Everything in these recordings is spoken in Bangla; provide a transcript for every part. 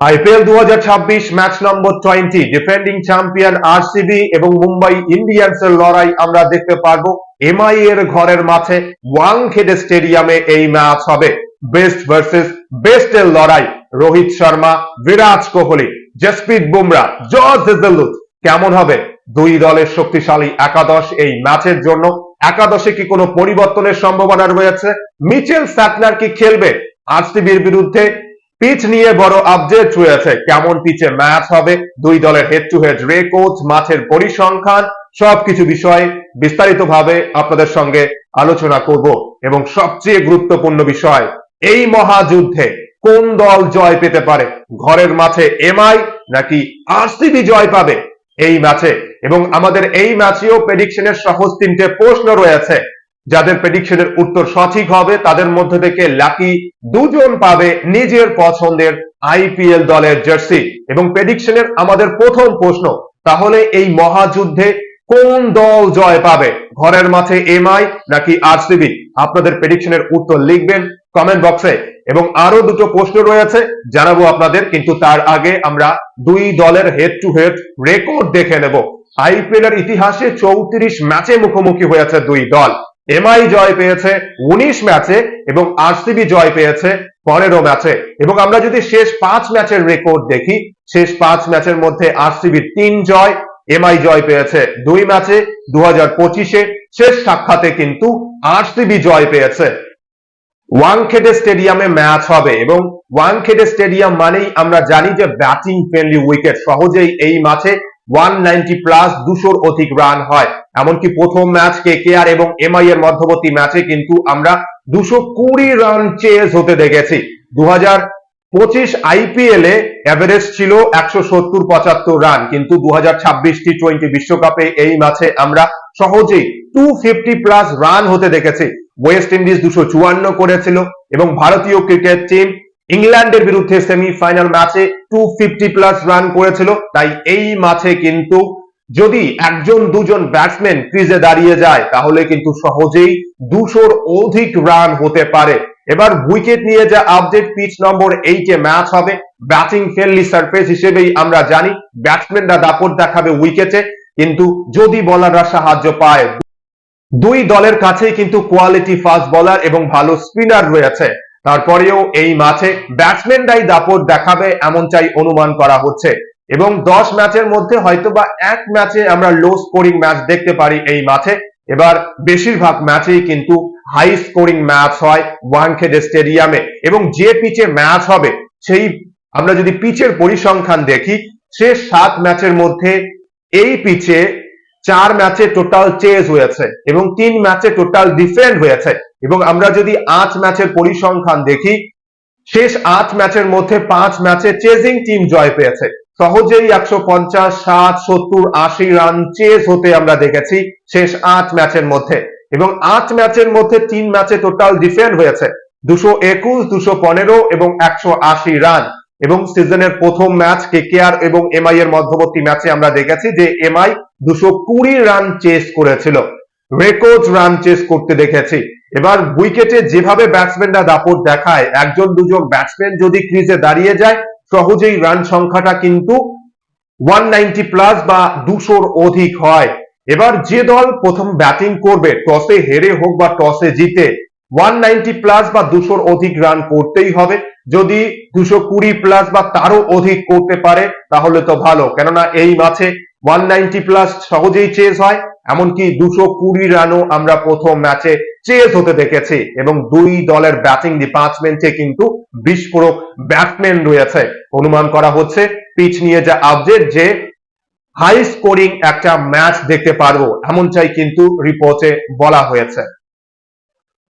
আইপিএল 2026 ম্যাচ নম্বর 20 ডিফেন্ডিং চ্যাম্পিয়ন আরসিবি এবং মুম্বাই ইন্ডিয়ান্সের লড়াই আমরা দেখতে পারবো এমআই এর ঘরের মাঠে ওয়াংখেড়ে স্টেডিয়ামে এই ম্যাচ হবে। বেস্ট ভার্সেস বেস্ট এর লড়াই। Rohit Sharma, Virat Kohli, Jasprit Bumrah, George Hazlewood. কেমন হবে দুই দলের শক্তিশালী একাদশ এই ম্যাচের জন্য? একাদশে কি কোনো পরিবর্তনের সম্ভাবনা রয়েছে? মিচেল স্যাটনার কি খেলবে আরসিবির বিরুদ্ধে? পিচ নিয়ে বড় আপডেট রয়েছে। কেমন পিচে ম্যাচ হবে, দুই দলের হেড টু হেড রেকর্ড, মাঠের পরিসংখ্যান, সবকিছু বিষয়ে বিস্তারিতভাবে আপনাদের সঙ্গে আলোচনা করব। এবং সবচেয়ে গুরুত্বপূর্ণ বিষয়, এই মহাযুদ্ধে কোন দল জয় পেতে পারে? ঘরের মাঠে এমআই নাকি আরসিবি জয় পাবে এই ম্যাচে? এবং আমাদের এই ম্যাচেও প্রেডিকশনের সহজ তিনটে প্রশ্ন রয়েছে। যাদের প্রেডিকশনের উত্তর সঠিক হবে তাদের মধ্যে থেকে লাকি দুজন পাবে নিজের পছন্দের আইপিএল দলের জার্সি। এবং প্রেডিকশনের আমাদের প্রথম প্রশ্ন, তাহলে এই মহাযুদ্ধে কোন দল জয় পাবে? ঘরের মাঠে এমআই নাকি আরসিবি? আপনাদের প্রেডিকশনের উত্তর লিখবেন কমেন্ট বক্সে। এবং আরো দুটো প্রশ্ন রয়েছে, জানাবো আপনাদের, কিন্তু তার আগে আমরা দুই দলের হেড টু হেড রেকর্ড দেখে নেব। আইপিএল এর ইতিহাসে 34 ম্যাচে মুখোমুখি হয়েছে দুই দল। এমআই জয় পেয়েছে 19 ম্যাচে এবং আরসিবি জয় পেয়েছে 15 ম্যাচে। এবং আমরা যদি শেষ 5 ম্যাচের রেকর্ড দেখি, শেষ 5 ম্যাচের মধ্যে আরসিবির 3 জয়, এমআই জয় পেয়েছে 2 ম্যাচে। 2025-এ শেষ সাক্ষাতে কিন্তু আরসিবি জয় পেয়েছে। ওয়াংখেড়ে স্টেডিয়ামে ম্যাচ হবে এবং ওয়াংখেড়ে স্টেডিয়াম মানেই আমরা জানি যে ব্যাটিং ফ্রেন্ডলি উইকেট। সহজেই এই মাঠে 190 প্লাস 200-র অধিক রান হয়। এমনকি প্রথম ম্যাচ কেকেআর এবং এমআই এর মধ্যবর্তী ম্যাচে কিন্তু আমরা 220 রান চেজ হতে দেখেছি। 2025 আইপিএল এ এভারেজ ছিল 170-75 রান, কিন্তু 2026 টি20 বিশ্বকাপে এই ম্যাচে আমরা সহজেই 250 প্লাস রান হতে দেখেছি। ওয়েস্ট ইন্ডিজ 254 করেছিল এবং ভারতীয় ক্রিকেট টিম ইংল্যান্ডের বিরুদ্ধে সেমিফাইনাল ম্যাচে 250 প্লাস রান করেছিল। তাই এই ম্যাচে কিন্তু যদি একজন দুজন ব্যাটসম্যান ক্রিজে দাঁড়িয়ে যায় তাহলে কিন্তু সহজেই 200-র অধিক রান হতে পারে। এবার উইকেট নিয়ে যা আপডেট, পিচ নম্বর 8-এ ম্যাচ হবে। ব্যাটিং ফ্রেন্ডলি সারফেস হিসেবেই আমরা জানি ব্যাটসম্যানরা দাপট দেখাবে উইকেটে, কিন্তু যদি বোলাররা সাহায্য পায়। দুই দলের কাছেই কিন্তু কোয়ালিটি ফাস্ট বোলার এবং ভালো স্পিনার রয়েছে। তারপরেও এই ম্যাচে ব্যাটসম্যানরাই দাপট দেখাবে এমনটাই অনুমান করা হচ্ছে। এবং 10 ম্যাচের মধ্যে হয়তোবা এক ম্যাচে আমরা লো স্কোরিং ম্যাচ দেখতে পারি এই মাঠে। এবার বেশিরভাগ ম্যাচেই কিন্তু হাই স্কোরিং ম্যাচ হয় ওয়াংখেড়ে স্টেডিয়ামে। এবং যে পিচে ম্যাচ হবে সেই, আমরা যদি পিচের পরিসংখ্যান দেখি, শেষ 7 ম্যাচের মধ্যে এই পিচে 4 ম্যাচে টোটাল চেজ হয়েছে এবং 3 ম্যাচে টোটাল ডিফেন্ড হয়েছে। এবং আমরা যদি 8 ম্যাচের পরিসংখ্যান দেখি, শেষ 8 ম্যাচের মধ্যে 5 ম্যাচে চেজিং টিম জয় পেয়েছে। সহজেই 150, 60, 70, 80 রান চেজ হতে আমরা দেখেছি শেষ 8 ম্যাচের মধ্যে। এবং 8 ম্যাচের মধ্যে 3 ম্যাচে টোটাল ডিফেন্ড হয়েছে 221, 215 এবং 180 রান। এবং সিজনের প্রথম ম্যাচ কেকেআর এবং এমআই এর মধ্যবর্তী ম্যাচে আমরা দেখেছি যে এমআই 220 রান চেস করেছিল, রেকর্ড রান চেস করতে দেখেছি। এবার উইকেটে যেভাবে ব্যাটসম্যানরা দাপট দেখায়, একজন দুজন ব্যাটসম্যান যদি ক্রিজে দাঁড়িয়ে যায় সহজেই রান সংখ্যাটা কিন্তু 190 প্লাস বা 200-র অধিক হয়। এবার যে দল প্রথম ব্যাটিং করবে, টসে হেরে হোক বা টসে জিতে, 190 প্লাস বা 200-র অধিক রান করতেই হবে। যদি 220 প্লাস বা তারও অধিক করতে পারে তাহলে তো ভালো, কেননা এই ম্যাচে 190 প্লাস সহজেই চেজ হয়। এমনকি 220 রানও আমরা প্রথম ম্যাচে চেজ হতে দেখেছি। এবং দুই দলের ব্যাটিং ডিপার্টমেন্টে কিন্তু বিস্ফোরক ব্যাটসম্যান রয়েছে। অনুমান করা হচ্ছে পিচ নিয়ে যা আপডেট যে হাই স্কোরিং একটা ম্যাচ দেখতে পারবো, এমনটাই কিন্তু রিপোর্টে বলা হয়েছে।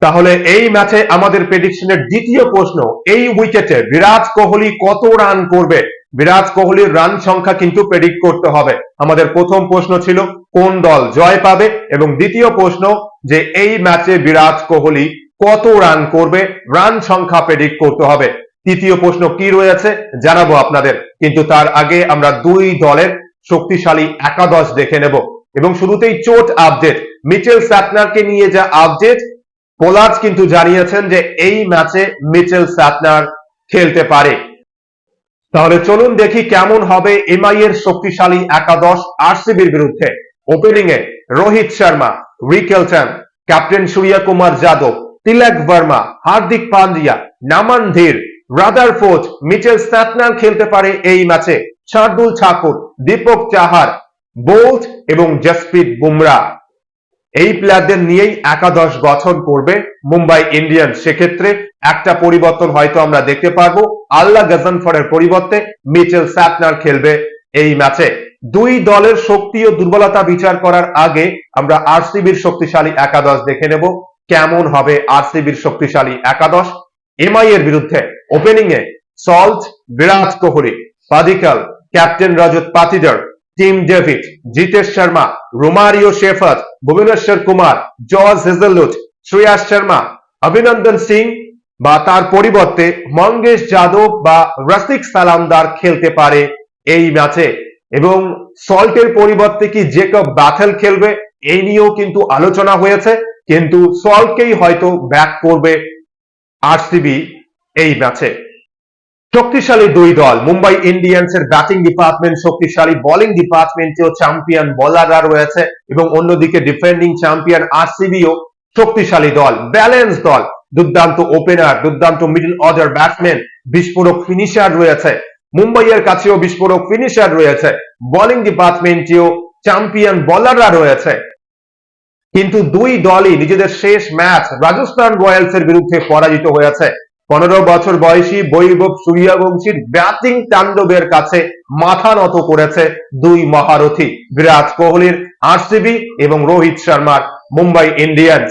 তাহলে এই ম্যাচে আমাদের প্রেডিকশনের দ্বিতীয় প্রশ্ন, এই উইকেটে বিরাট কোহলি কত রান করবে? বিরাট কোহলির রান সংখ্যা কিন্তু প্রেডিক্ট করতে হবে। আমাদের প্রথম প্রশ্ন ছিল কোন দল জয় পাবে, এবং দ্বিতীয় প্রশ্ন যে এই ম্যাচে বিরাট কোহলি কত রান করবে, রান সংখ্যা প্রেডিক্ট করতে হবে। তৃতীয় প্রশ্ন কি রয়েছে জানাবো আপনাদের, কিন্তু তার আগে আমরা দুই দলের শক্তিশালী একাদশ দেখে নেব। এবং শুরুতেই চোট আপডেট, মিচেল স্যাটনারকে নিয়ে যা আপডেট, পোলার্ড কিন্তু জানিয়েছেন যে এই ম্যাচে মিচেল স্যাটনার খেলতে পারে। তাহলে চলুন দেখি কেমন হবে এমআই এর শক্তিশালী একাদশ আরসিবির বিরুদ্ধে। ওপেনিং এ রোহিত শর্মা, রিকেলটন, ক্যাপ্টেন সূর্য কুমার যাদব, তিলক ভার্মা, হার্দিক পান্ডিয়া, নামান ধীর, রাদারফোর্ড, মিচেল স্যাটনার খেলতে পারে এই ম্যাচে, শার্দুল ঠাকুর, দীপক চাহার, বোল্ট এবং জসপ্রীত বুমরা। এই প্লেয়ারদের নিয়েই একাদশ গঠন করবে মুম্বাই ইন্ডিয়ান্স। সেক্ষেত্রে একটা পরিবর্তন হয়তো আমরা দেখতে পারবো, আল্লাহ গাজনফরের পরিবর্তে মিচেল স্যাটনার খেলবে এই ম্যাচে। দুই দলের শক্তি ও দুর্বলতা বিচার করার আগে আমরা আরসিবির শক্তিশালী একাদশ দেখে নেব কেমন হবে আরসিবির শক্তিশালী একাদশ এমআই এর বিরুদ্ধে। ওপেনিং এ Salt, Virat Kohli, Padikkal, captain Rajat Patidar, Tim David, Jitesh Sharma, Romario Shepherd, Bhuvneshwar Kumar, George Hazlewood, Shreyas Sharma, Abhinandan Singh বা তার পরিবর্তে মঙ্গেশ যাদব বা রসিক সালামদার খেলতে পারে এই ম্যাচে। এবং সল্টের পরিবর্তে কি জেকব ব্যাথেল খেলবে এই নিয়েও কিন্তু আলোচনা হয়েছে, কিন্তু সল্টকেই হয়তো ব্যাক করবে আরসিবি এই ম্যাচে। শক্তিশালী দুই দল, মুম্বাই ইন্ডিয়ান্সের ব্যাটিং ডিপার্টমেন্ট শক্তিশালী, বোলিং ডিপার্টমেন্টেও চ্যাম্পিয়ন বোলাররা রয়েছে এবং অন্যদিকে ডিফেন্ডিং চ্যাম্পিয়ন আরসিবিও শক্তিশালী দল, ব্যালেন্স দল, দুর্দান্ত ওপেনার, দুর্দান্ত মিডল অর্ডার ব্যাটসম্যান, বিস্ফোরক ফিনিশার রয়েছে। মুম্বাইয়ের কাছেও বিস্ফোরক ফিনিশার রয়েছে, বোলিং ডিপার্টমেন্টেও চ্যাম্পিয়ন বোলাররা রয়েছে। কিন্তু দুই দলই নিজেদের শেষ ম্যাচ রাজস্থান রয়্যালস এর বিরুদ্ধে পরাজিত হয়েছে। 15 বছর বয়সী বৈভব সূর্যবংশীর ব্যাটিং তাণ্ডবের কাছে মাথা নত করেছে দুই মহারথী, বিরাট কোহলির আরসিবি এবং রোহিত শর্মার মুম্বাই ইন্ডিয়ান্স।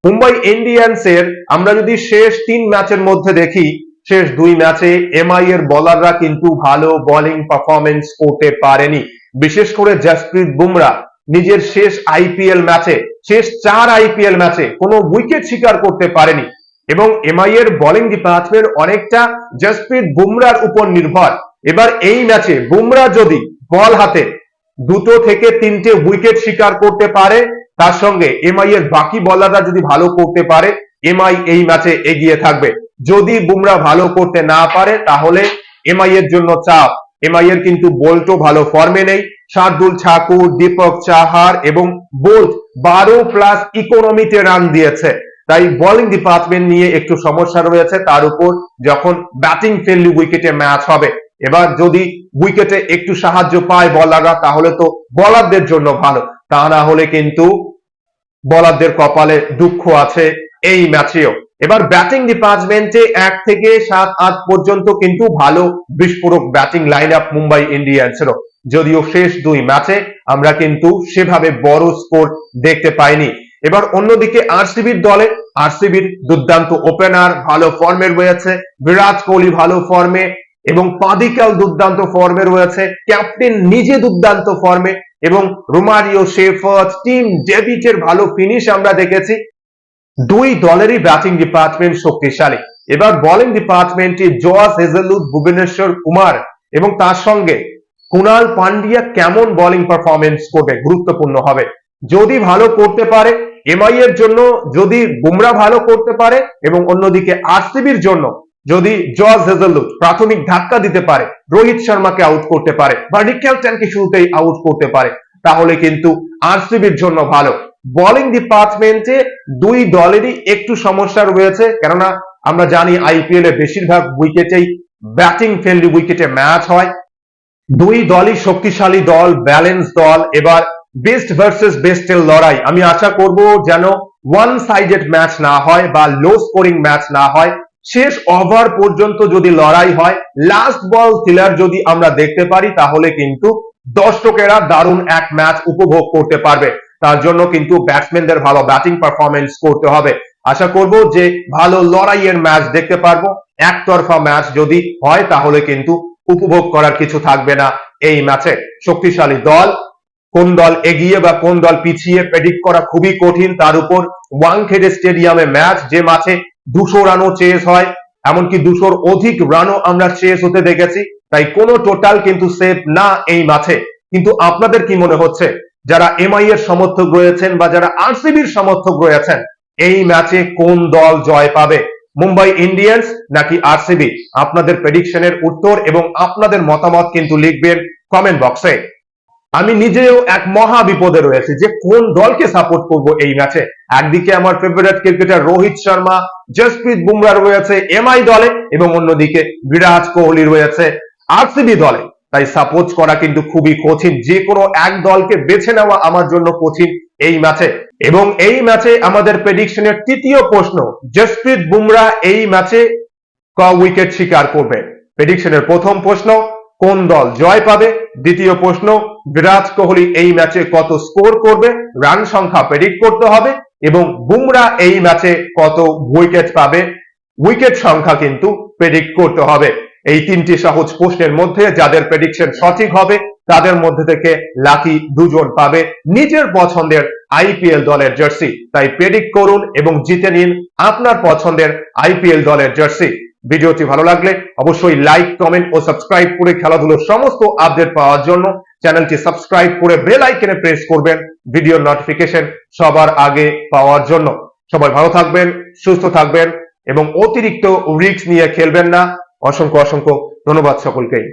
মুম্বাই ইন্ডিয়ান্স এর আমরা যদি শেষ 3 ম্যাচের মধ্যে দেখি, শেষ 2 ম্যাচে এমআই এর বোলাররা কিন্তু ভালো বোলিং পারফরমেন্স করতে পারেনি। বিশেষ করে জসপ্রীত বুমরা নিজের শেষ আইপিএল ম্যাচে, শেষ 4 আইপিএল ম্যাচে কোনো উইকেট শিকার করতে পারেনি এবং এমআই এর বোলিং ডিপার্টমেন্ট অনেকটা জসপ্রীত বুমরার উপর নির্ভর। এবার এই ম্যাচে বুমরা যদি বল হাতে 2 থেকে 3টে উইকেট শিকার করতে পারে, তার সঙ্গে এমআই এর বাকি বোলাররা যদি ভালো করতে পারে, এমআই এই ম্যাচে এগিয়ে থাকবে। যদি বুমরা ভালো করতে না পারে তাহলে এমআই এর জন্য চাপ। এমআই এর কিন্তু বোল্টও ভালো ফর্মে নেই, শার্দুল ঠাকুর, দীপক চাহার এবং বোল্ট 12+ ইকোনমিতে রান দিয়েছে, তাই বোলিং ডিপার্টমেন্ট নিয়ে একটু সমস্যা রয়েছে। তার উপর যখন ব্যাটিং ফ্রেন্ডলি উইকেটে ম্যাচ হবে, এবার যদি উইকেটে একটু সাহায্য পায় বোলাররা তাহলে তো বোলারদের জন্য ভালো, তা না হলে কিন্তু বোলারদের কপালে দুঃখ আছে এই ম্যাচেও। এবার ব্যাটিং ডিপার্টমেন্টে 1 থেকে 7-8 পর্যন্ত কিন্তু ভালো বিস্ফোরক ব্যাটিং লাইন আপ মুম্বাই ইন্ডিয়ান্সেরও, যদিও শেষ 2 ম্যাচে আমরা কিন্তু সেভাবে বড় স্কোর দেখতে পাইনি। এবার অন্যদিকে আরসিবির দলে, আরসিবির দুর্দান্ত ওপেনার ভালো ফর্মে রয়েছে, বিরাট কোহলি ভালো ফর্মে এবং পাদিকাল দুর্দান্ত ফর্মে রয়েছে, ক্যাপ্টেন নিজে দুর্দান্ত ফর্মে এবং রোমারিও শেফার্ড, টিম ডেভিডের ভালো ফিনিশ আমরা দেখেছি। দুই দলেরই ব্যাটিং ডিপার্টমেন্ট শক্তিশালী। এবার বোলিং ডিপার্টমেন্টে জর্জ হেজেলউড, ভুবনেশ্বর কুমার এবং তার সঙ্গে কুনাল পান্ডিয়া কেমন বোলিং পারফরমেন্স করবে গুরুত্বপূর্ণ হবে। যদি ভালো করতে পারে এমআই এর জন্য, যদি বুমরা ভালো করতে পারে এবং অন্যদিকে আরসিবির জন্য যদি জর্জ হেজেলউড প্রাথমিক ধাক্কা দিতে পারে, রোহিত শর্মাকে আউট করতে পারে বা রিকেলটনকে শুরুতেই আউট করতে পারে, তাহলে কিন্তু আরসিবির জন্য ভালো। বোলিং ডিপার্টমেন্টে দুই দলেরই একটু সমস্যা রয়েছে, কেননা আমরা জানি আইপিএল এ বেশিরভাগ উইকেটেই ব্যাটিং ফ্রেন্ডলি উইকেটে ম্যাচ হয়। দুই দলই শক্তিশালী দল, ব্যালেন্স দল। এবার বেস্ট ভার্সেস বেস্টের লড়াই, আমি আশা করব যেন ওয়ান সাইডেড ম্যাচ না হয় বা লো স্কোরিং ম্যাচ না হয়। শেষ ওভার পর্যন্ত যদি লড়াই হয়, লাস্ট বল থ্রিলার যদি আমরা দেখতে পারি, তাহলে কিন্তু দর্শকেরা দারুণ এক ম্যাচ উপভোগ করতে পারবে। তার জন্য কিন্তু ব্যাটসম্যানদের ভালো ব্যাটিং পারফরমেন্স করতে হবে। আশা করব যে ভালো লড়াইয়ের ম্যাচ দেখতে পারবো। একতরফা ম্যাচ যদি হয় তাহলে কিন্তু উপভোগ করার কিছু থাকবে না এই ম্যাচে। শক্তিশালী দল, কোন দল এগিয়ে বা কোন দল পিছিয়ে প্রেডিক্ট করা খুবই কঠিন। তার উপর ওয়াংখেড়ে স্টেডিয়ামে ম্যাচ, যে ম্যাচে 200 রানও চেস হয়, এমনকি 200-র অধিক রানও আমরা চেস হতে দেখেছি। তাই কোনো টোটাল কিন্তু সেফ না এই ম্যাচে। কিন্তু আপনাদের কি মনে হচ্ছে, যারা এমআই এর সমর্থক রয়েছেন বা যারা আরসিবির সমর্থক রয়েছেন, এই ম্যাচে কোন দল জয় পাবে? মুম্বাই ইন্ডিয়ান্স নাকি আরসিবি? আপনাদের প্রেডিকশনের উত্তর এবং আপনাদের মতামত কিন্তু লিখবেন কমেন্ট বক্সে। আমি নিজেও এক মহা বিপদে রয়েছে যে কোন দলকে সাপোর্ট করব এই ম্যাচে। একদিকে আমার ফেভারিট ক্রিকেটার রোহিত শর্মা, জসপ্রীত বুমরা রয়েছে এমআই দলে এবং অন্যদিকে বিরাট কোহলি রয়েছে আরসিবি দলে। তাই সাপোর্ট করা কিন্তু খুবই কঠিন, যে কোনো এক দলকে বেছে নেওয়া আমার জন্য কঠিন এই ম্যাচে। এবং এই ম্যাচে আমাদের প্রেডিকশনের তৃতীয় প্রশ্ন, জসপ্রীত বুমরা এই ম্যাচে ক উইকেট শিকার করবে? প্রেডিকশনের প্রথম প্রশ্ন, কোন দল জয় পাবে? দ্বিতীয় প্রশ্ন, বিরাট কোহলি এই ম্যাচে কত স্কোর করবে? রান সংখ্যা প্রেডিক্ট করতে হবে। এবং বুমরা এই ম্যাচে কত উইকেট পাবে? উইকেট সংখ্যা কিন্তু প্রেডিক্ট করতে হবে। এই তিনটি সহজ প্রশ্নের মধ্যে যাদের প্রেডিকশন সঠিক হবে তাদের মধ্যে থেকে লাকি দুজন পাবে নিজের পছন্দের আইপিএল দলের জার্সি। তাই প্রেডিক্ট করুন এবং জিতে নিন আপনার পছন্দের আইপিএল দলের জার্সি। ভিডিওটি ভালো লাগলে অবশ্যই লাইক, কমেন্ট ও সাবস্ক্রাইব করে খেলাধুলোর সমস্ত আপডেট পাওয়ার জন্য চ্যানেলটি সাবস্ক্রাইব করে বেল আইকনে প্রেস করবেন ভিডিও নোটিফিকেশন সবার আগে পাওয়ার জন্য। সবাই ভালো থাকবেন, সুস্থ থাকবেন এবং অতিরিক্ত রিস্ক নিয়ে খেলবেন না। অসংখ্য অসংখ্য ধন্যবাদ সকলকেই।